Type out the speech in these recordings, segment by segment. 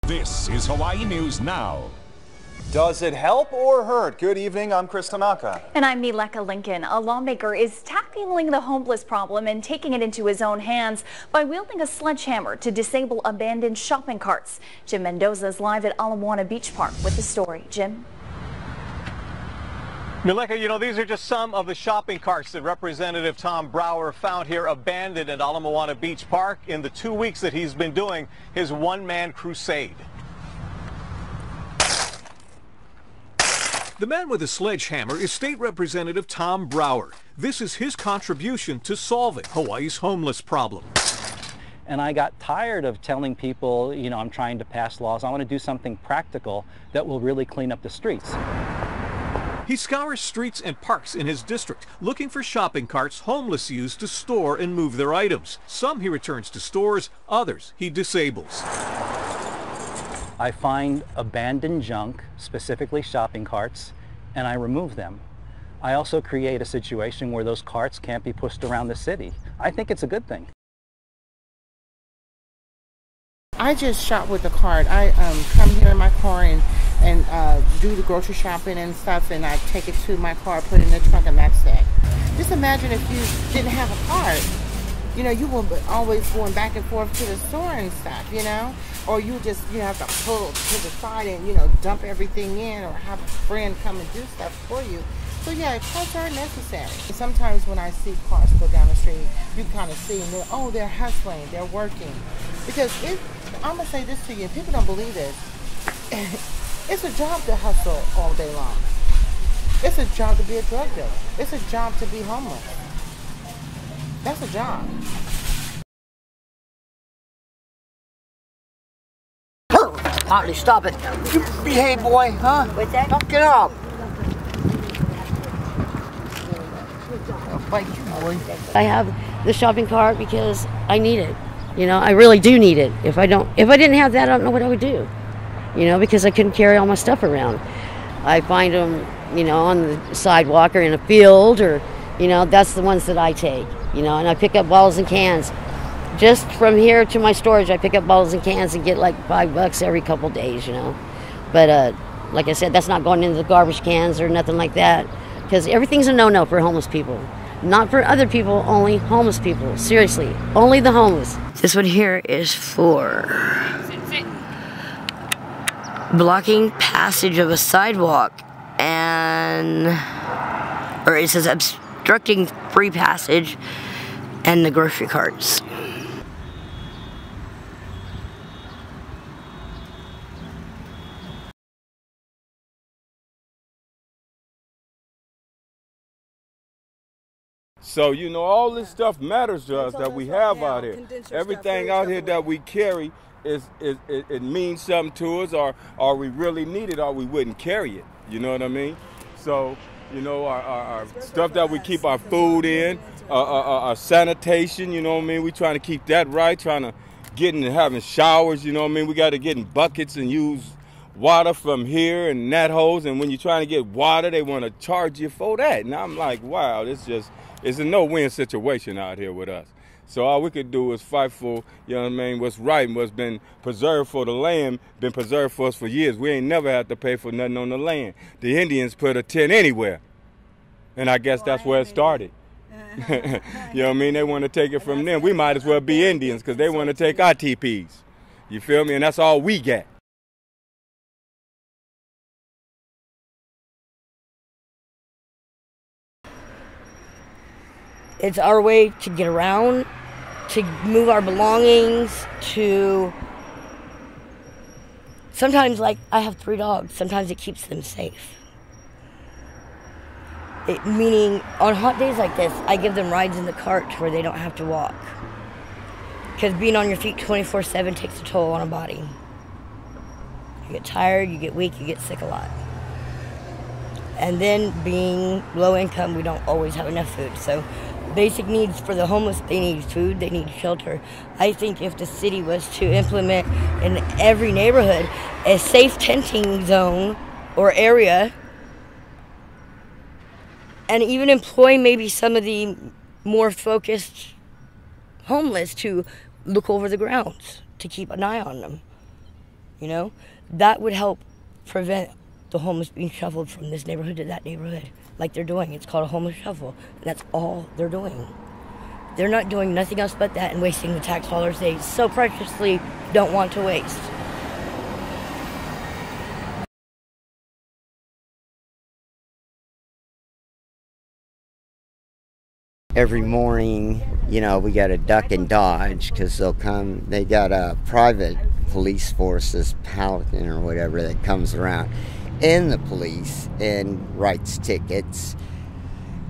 This is Hawaii News Now. Does it help or hurt? Good evening, I'm Chris Tanaka. And I'm Mileka Lincoln. A lawmaker is tackling the homeless problem and taking it into his own hands by wielding a sledgehammer to disable abandoned shopping carts. Jim Mendoza is live at Ala Moana Beach Park with the story. Jim? Mileka, you know, these are just some of the shopping carts that Representative Tom Brower found here abandoned at Ala Moana Beach Park in the 2 weeks that he's been doing his one-man crusade. The man with a sledgehammer is State Representative Tom Brower. This is his contribution to solving Hawaii's homeless problem. And I got tired of telling people, you know, I'm trying to pass laws. I want to do something practical that will really clean up the streets. He scours streets and parks in his district, looking for shopping carts homeless use to store and move their items. Some he returns to stores, others he disables. I find abandoned junk, specifically shopping carts, and I remove them. I also create a situation where those carts can't be pushed around the city. I think it's a good thing. I just shop with the cart. I come here in my car and do the grocery shopping and stuff, and I take it to my car, put it in the trunk, and that's it. Just imagine if you didn't have a cart. You know, you were always going back and forth to the store and stuff, you know? Or you just, you know, have to pull to the side and, you know, dump everything in, or have a friend come and do stuff for you. So yeah, carts are necessary. Sometimes when I see cars go down the street, you kind of see them, oh, they're hustling, they're working. Because I'm going to say this to you, people don't believe this. It's a job to hustle all day long. It's a job to be a drug dealer. It's a job to be homeless. That's a job. Hartley, stop it. You behave, boy, huh? What's that? Knock it up. I'll fight you, boy. I have the shopping cart because I need it. You know, I really do need it. If I didn't have that, I don't know what I would do. You know, because I couldn't carry all my stuff around. I find them, you know, on the sidewalk or in a field, or, you know, that's the ones that I take. You know, and I pick up bottles and cans. Just from here to my storage, I pick up bottles and cans and get like $5 every couple days, you know. But like I said, that's not going into the garbage cans or nothing like that, because everything's a no-no for homeless people. Not for other people, only homeless people. Seriously, only the homeless. This one here is for blocking passage of a sidewalk, or it says obstructing free passage and the grocery carts. So, you know, all this stuff matters to us that we have out here. Everything out here that we carry, it means something to us, or we really need it, or we wouldn't carry it. You know what I mean? So, you know, our stuff that we keep our food in, our sanitation, you know what I mean? We trying to keep that right, trying to get in and having showers, you know what I mean? We got to get in buckets and use water from here and that hose, and when you're trying to get water, they want to charge you for that. And I'm like, wow, it's a no-win situation out here with us. So all we could do is fight for, you know what I mean, what's right and what's been preserved for the land, been preserved for us for years. We ain't never had to pay for nothing on the land. The Indians put a tent anywhere, and I guess that's where it started. You know what I mean? They want to take it from them. We might as well be Indians because they want to take our teepees. You feel me? And that's all we get. It's our way to get around, to move our belongings, to... Sometimes, like, I have 3 dogs. Sometimes it keeps them safe. Meaning, on hot days like this, I give them rides in the cart where they don't have to walk. Because being on your feet 24/7 takes a toll on a body. You get tired, you get weak, you get sick a lot. And then being low income, we don't always have enough food. So basic needs for the homeless, they need food, they need shelter. I think if the city was to implement in every neighborhood a safe tenting zone or area, and even employ maybe some of the more focused homeless to look over the grounds, to keep an eye on them. You know, that would help prevent the homeless being shuffled from this neighborhood to that neighborhood, like they're doing. It's called a homeless shuffle. That's all they're doing. They're not doing nothing else but that and wasting the tax dollars they so preciously don't want to waste. Every morning, you know, we got to duck and dodge because they'll come. They got a private police force, this paladin or whatever, that comes around in the police and writes tickets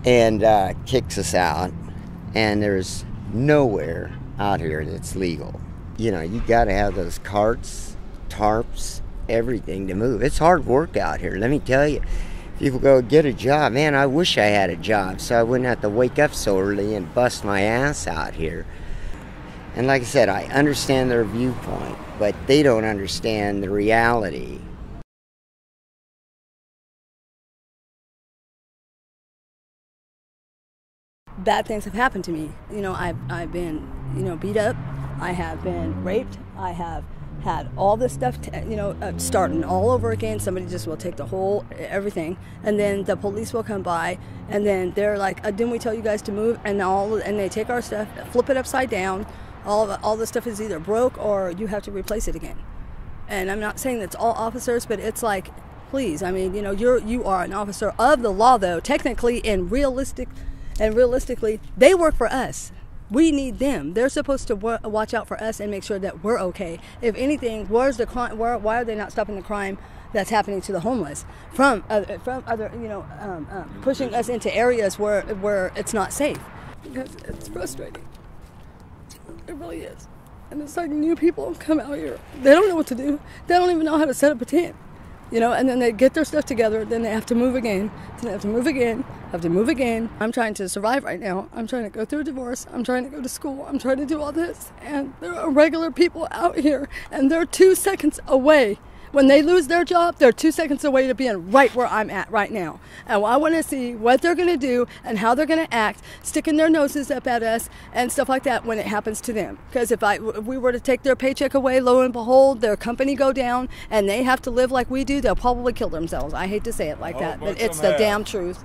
and kicks us out. And there's nowhere out here that's legal. You know, you got to have those carts, tarps, everything to move. It's hard work out here, let me tell you. People go get a job. Man, I wish I had a job so I wouldn't have to wake up so early and bust my ass out here. And like I said, I understand their viewpoint, but they don't understand the reality. Bad things have happened to me. You know, I've been, you know, beat up. I have been raped. I have had all this stuff, starting all over again. Somebody just will take the whole everything, and then the police will come by, and then they're like, "Didn't we tell you guys to move?" And they take our stuff, flip it upside down. All the stuff is either broke or you have to replace it again. And I'm not saying that's all officers, but it's like, please, I mean, you know, you are an officer of the law, though technically and realistically, they work for us. We need them. They're supposed to watch out for us and make sure that we're okay. If anything, where's the crime? Why are they not stopping the crime that's happening to the homeless from other, pushing us into areas where it's not safe? Because it's frustrating. It really is. And it's like new people come out here. They don't know what to do. They don't even know how to set up a tent. You know, and then they get their stuff together, then they have to move again, then they have to move again, have to move again. I'm trying to survive right now. I'm trying to go through a divorce. I'm trying to go to school. I'm trying to do all this. And there are regular people out here, and they're 2 seconds away. When they lose their job, they're 2 seconds away to being right where I'm at right now. And I want to see what they're going to do and how they're going to act, sticking their noses up at us and stuff like that when it happens to them. Because if we were to take their paycheck away, lo and behold, their company go down and they have to live like we do, they'll probably kill themselves. I hate to say it like that, but it's the damn truth.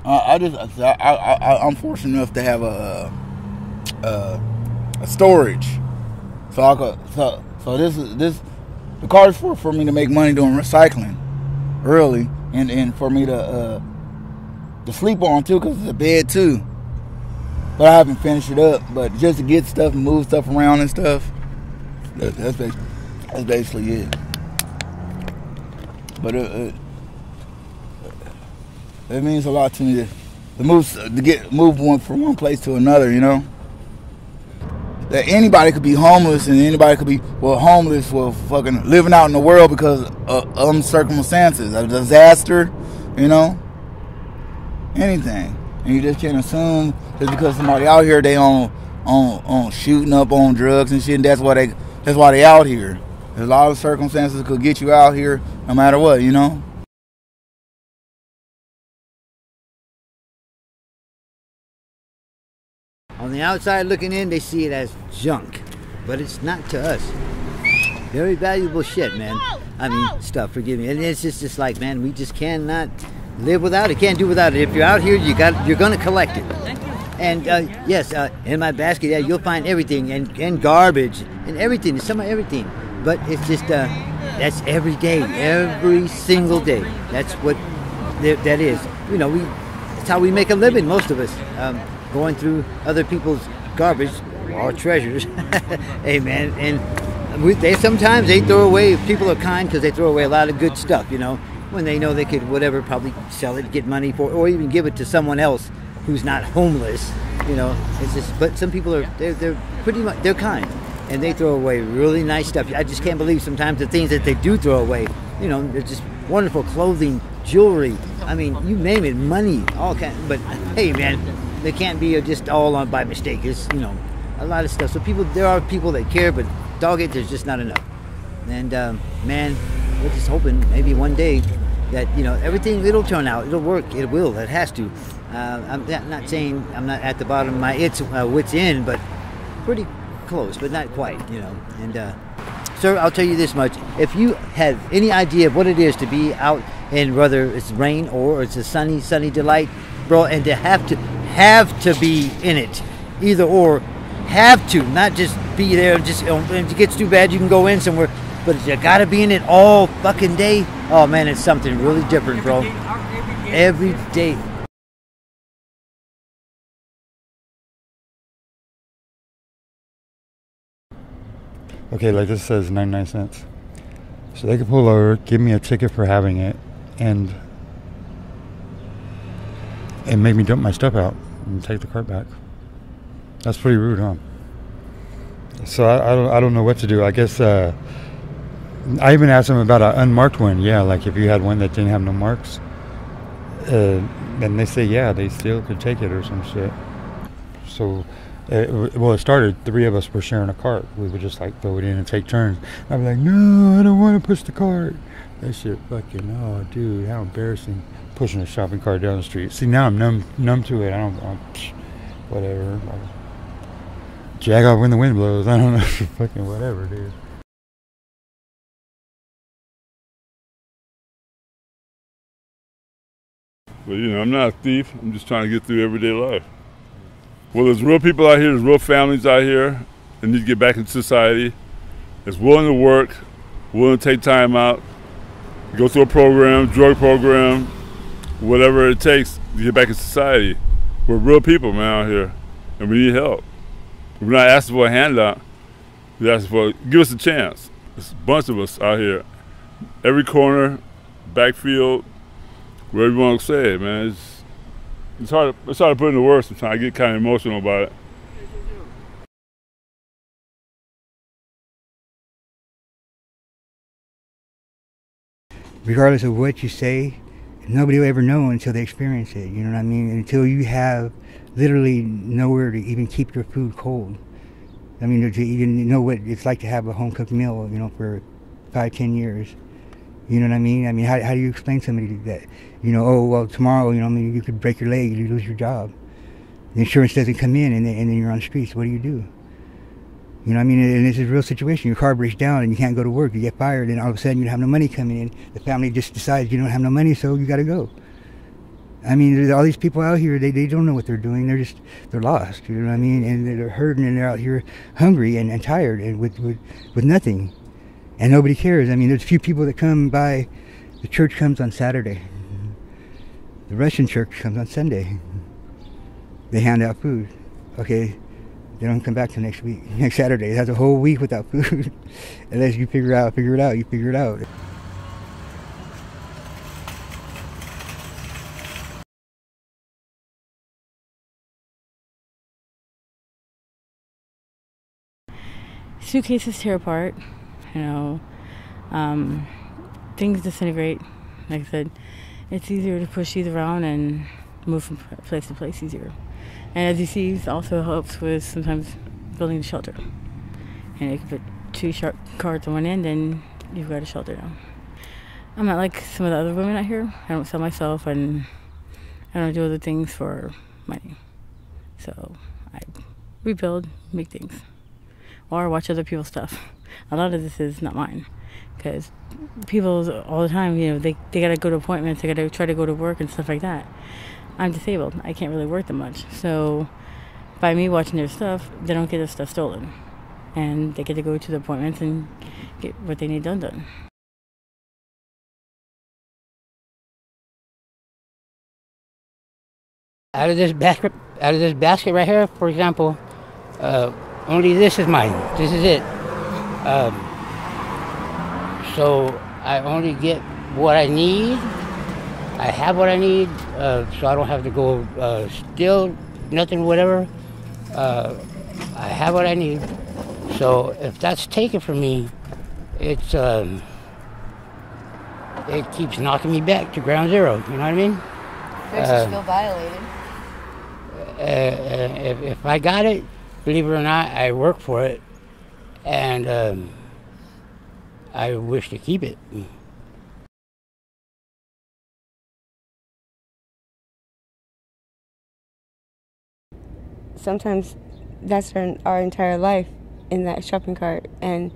I'm fortunate enough to have a storage, so this the car is for me to make money doing recycling, really, and for me to sleep on too, because it's a bed too. But I haven't finished it up. But just to get stuff and move stuff around and stuff, that's basically it. But it means a lot to me to move one from one place to another, you know. That anybody could be homeless and anybody could be homeless for fucking living out in the world because of circumstances, a disaster, you know, anything. And you just can't assume just because somebody out here they on shooting up on drugs and shit. And that's why they out here. There's a lot of circumstances could get you out here no matter what, you know. On the outside looking in, they see it as junk, but it's not to us. Very valuable shit, man. I mean, stuff, forgive me. And it's just like, man, we just cannot live without it, can't do without it. If you're out here, you're gonna collect it. And yes, in my basket, yeah, you'll find everything, and garbage, and everything, some of everything. But it's just, that's every day, every single day. That's what that is. You know, that's how we make a living, most of us. Going through other people's garbage, our treasures. Hey man, and sometimes they throw away, people are kind because they throw away a lot of good stuff, you know, when they know they could probably sell it, get money for it, or even give it to someone else who's not homeless, you know. It's just, but some people they're pretty much, they're kind, and they throw away really nice stuff. I just can't believe sometimes the things that they do throw away, you know, they're just wonderful clothing, jewelry, I mean, you name it, money, all kind. But hey man, they can't be just all on by mistake. It's, you know, a lot of stuff. So there are people that care, but dog it, there's just not enough. And man, we're just hoping maybe one day that, you know, everything, it'll turn out, it'll work, it will, it has to. I'm not saying I'm not at the bottom of my wit's end, but pretty close, but not quite, you know. And sir, I'll tell you this much: if you have any idea of what it is to be out in whether it's rain or it's a sunny delight, bro, and to have to be in it, either or, have to, not just be there. Just if it gets too bad, you can go in somewhere, but you gotta be in it all fucking day. Oh man, it's something really different, bro. Every day. Okay, like this says 99 cents. So they could pull over, give me a ticket for having it, and make me dump my stuff out and take the cart back. That's pretty rude, huh? So I don't know what to do. I guess I even asked them about an unmarked one. Yeah, like if you had one that didn't have no marks, and they say yeah, they still could take it or some shit. So. It started, 3 of us were sharing a cart. We would just like throw it in and take turns. I'd be like, no, I don't want to push the cart. That shit fucking, oh dude, how embarrassing. Pushing a shopping cart down the street. See, now I'm numb to it. I'm whatever. Jag off when the wind blows. I don't know, fucking whatever, dude. Well, you know, I'm not a thief. I'm just trying to get through everyday life. Well, there's real people out here, there's real families out here that need to get back into society. That's willing to work, willing to take time out, go through a program, drug program, whatever it takes to get back in society. We're real people, man, out here, and we need help. We're not asking for a handout. We're asking for, give us a chance. There's a bunch of us out here. Every corner, backfield, wherever you want to say it, man. It's hard to put into words sometimes. I get kind of emotional about it. Regardless of what you say, nobody will ever know until they experience it. You know what I mean? Until you have literally nowhere to even keep your food cold. I mean, to even know what it's like to have a home-cooked meal, you know, for 5-10 years. You know what I mean? I mean, how do you explain to somebody that, you know, oh, well, tomorrow, you know, I mean, you could break your leg, you lose your job. The insurance doesn't come in, and then you're on the streets. What do? You know what I mean? And this is a real situation. Your car breaks down, and you can't go to work. You get fired, and all of a sudden, you don't have no money coming in. The family just decides you don't have no money, so you got to go. I mean, there's all these people out here, they don't know what they're doing. They're lost, you know what I mean? And they're hurting, and they're out here hungry and tired and with nothing. And nobody cares. I mean, there's a few people that come by. The church comes on Saturday. The Russian church comes on Sunday. They hand out food. Okay, they don't come back till next week. Next Saturday. That's a whole week without food. Unless you figure it out, you figure it out. Suitcases tear apart. You know, things disintegrate. Like I said, it's easier to push these around and move from place to place easier. And as you see, it also helps with sometimes building a shelter. And you can put 2 carts on one end and you've got a shelter now. I'm not like some of the other women out here. I don't sell myself and I don't do other things for money. So I rebuild, make things. Or watch other people's stuff. A lot of this is not mine, because people all the time, you know, they got to go to appointments, they got to try to go to work and stuff like that. I'm disabled. I can't really work that much. So by me watching their stuff, they don't get their stuff stolen. And they get to go to the appointments and get what they need done. Out of this basket right here, for example, only this is mine. This is it. So I only get what I need. I have what I need, so I don't have to go steal nothing, whatever. I have what I need. So if that's taken from me, it keeps knocking me back to ground zero. You know what I mean? Makes us feel violated. If I got it, believe it or not, I work for it, and I wish to keep it. sometimes that's our entire life in that shopping cart, and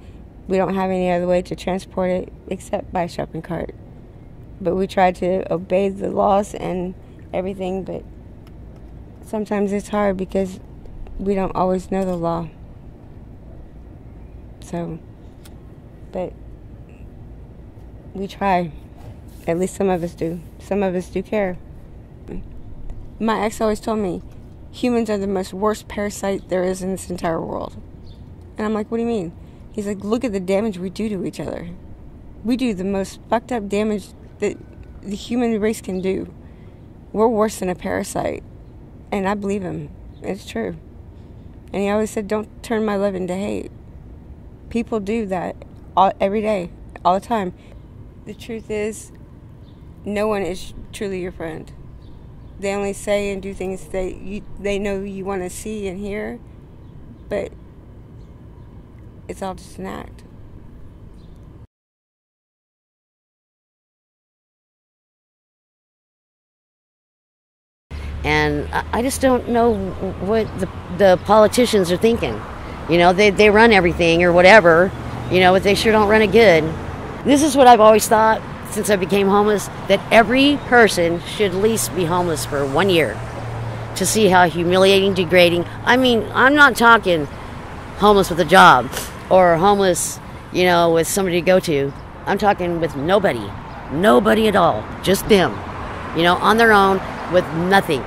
we don't have any other way to transport it except by shopping cart. But we try to obey the laws and everything, but sometimes it's hard because we don't always know the law. So, but we try. At least some of us do. Some of us do care. My ex always told me, humans are the most worst parasite there is in this entire world. And I'm like, what do you mean? He's like, look at the damage we do to each other. We do the most fucked up damage that the human race can do. We're worse than a parasite. And I believe him. It's true. And he always said, don't turn my love into hate. People do that every day, all the time. The truth is, no one is truly your friend. They only say and do things they know you want to see and hear, but it's all just an act. And I just don't know what the politicians are thinking. You know, they run everything or whatever, you know, but they sure don't run it good. This is what I've always thought since I became homeless, that every person should at least be homeless for 1 year to see how humiliating, degrading. I mean, I'm not talking homeless with a job or homeless, you know, with somebody to go to. I'm talking with nobody at all, just them, you know, on their own with nothing.